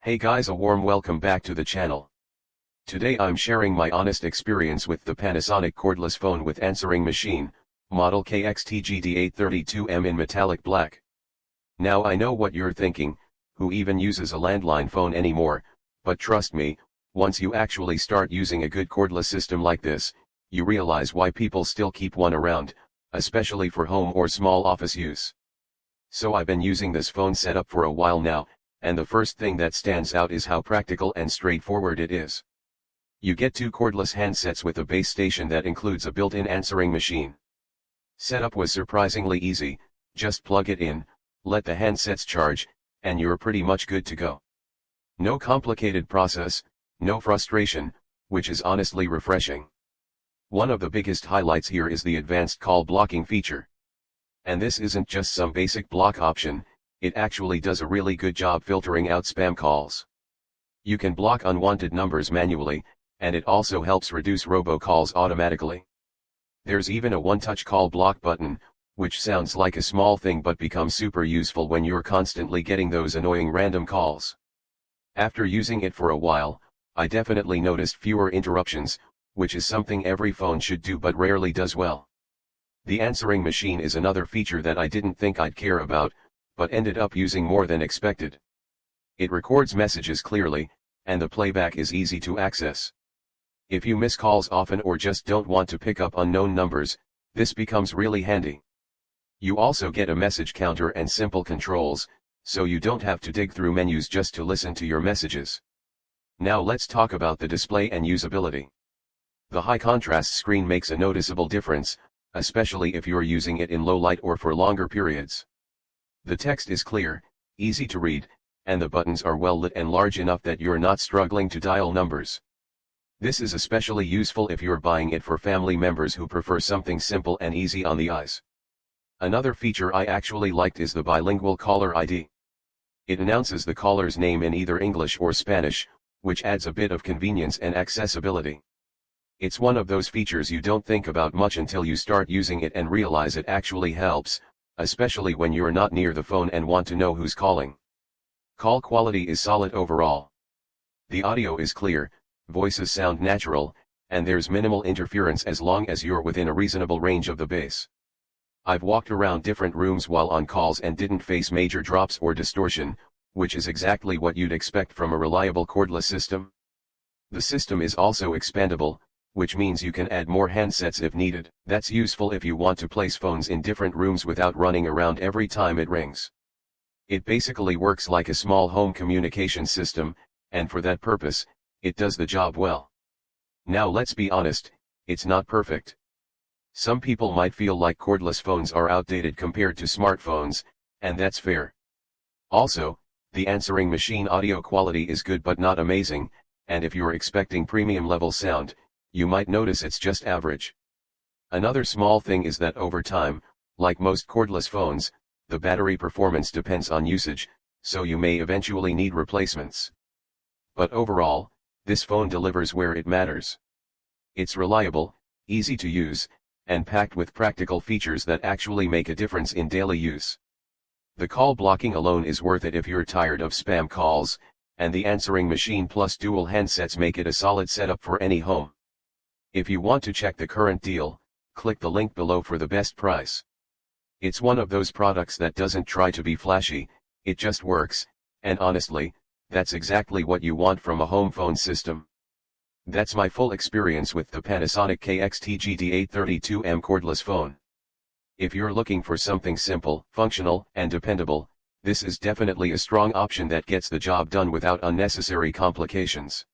Hey guys, a warm welcome back to the channel. Today I'm sharing my honest experience with the Panasonic cordless phone with answering machine, model KX-TGD832M in metallic black. Now I know what you're thinking, who even uses a landline phone anymore, but trust me, once you actually start using a good cordless system like this, you realize why people still keep one around, especially for home or small office use. So I've been using this phone setup for a while now, and the first thing that stands out is how practical and straightforward it is. You get two cordless handsets with a base station that includes a built-in answering machine. Setup was surprisingly easy, just plug it in, let the handsets charge, and you're pretty much good to go. No complicated process, no frustration, which is honestly refreshing. One of the biggest highlights here is the advanced call blocking feature. And this isn't just some basic block option, it actually does a really good job filtering out spam calls. You can block unwanted numbers manually, and it also helps reduce robocalls automatically. There's even a one-touch call block button, which sounds like a small thing but becomes super useful when you're constantly getting those annoying random calls. After using it for a while, I definitely noticed fewer interruptions, which is something every phone should do but rarely does well. The answering machine is another feature that I didn't think I'd care about, but ended up using more than expected. It records messages clearly, and the playback is easy to access. If you miss calls often or just don't want to pick up unknown numbers, this becomes really handy. You also get a message counter and simple controls, so you don't have to dig through menus just to listen to your messages. Now let's talk about the display and usability. The high contrast screen makes a noticeable difference, especially if you're using it in low light or for longer periods. The text is clear, easy to read, and the buttons are well lit and large enough that you're not struggling to dial numbers. This is especially useful if you're buying it for family members who prefer something simple and easy on the eyes. Another feature I actually liked is the bilingual caller ID. It announces the caller's name in either English or Spanish, which adds a bit of convenience and accessibility. It's one of those features you don't think about much until you start using it and realize it actually helps, especially when you're not near the phone and want to know who's calling. Call quality is solid overall. The audio is clear, voices sound natural, and there's minimal interference as long as you're within a reasonable range of the base. I've walked around different rooms while on calls and didn't face major drops or distortion, which is exactly what you'd expect from a reliable cordless system. The system is also expandable, which means you can add more handsets if needed. That's useful if you want to place phones in different rooms without running around every time it rings. It basically works like a small home communication system, and for that purpose, it does the job well. Now let's be honest, it's not perfect. Some people might feel like cordless phones are outdated compared to smartphones, and that's fair. Also, the answering machine audio quality is good but not amazing, and if you're expecting premium level sound, you might notice it's just average. Another small thing is that over time, like most cordless phones, the battery performance depends on usage, so you may eventually need replacements. But overall, this phone delivers where it matters. It's reliable, easy to use, and packed with practical features that actually make a difference in daily use. The call blocking alone is worth it if you're tired of spam calls, and the answering machine plus dual handsets make it a solid setup for any home. If you want to check the current deal, click the link below for the best price. It's one of those products that doesn't try to be flashy, it just works, and honestly, that's exactly what you want from a home phone system. That's my full experience with the Panasonic KX-TGD832M cordless phone. If you're looking for something simple, functional, and dependable, this is definitely a strong option that gets the job done without unnecessary complications.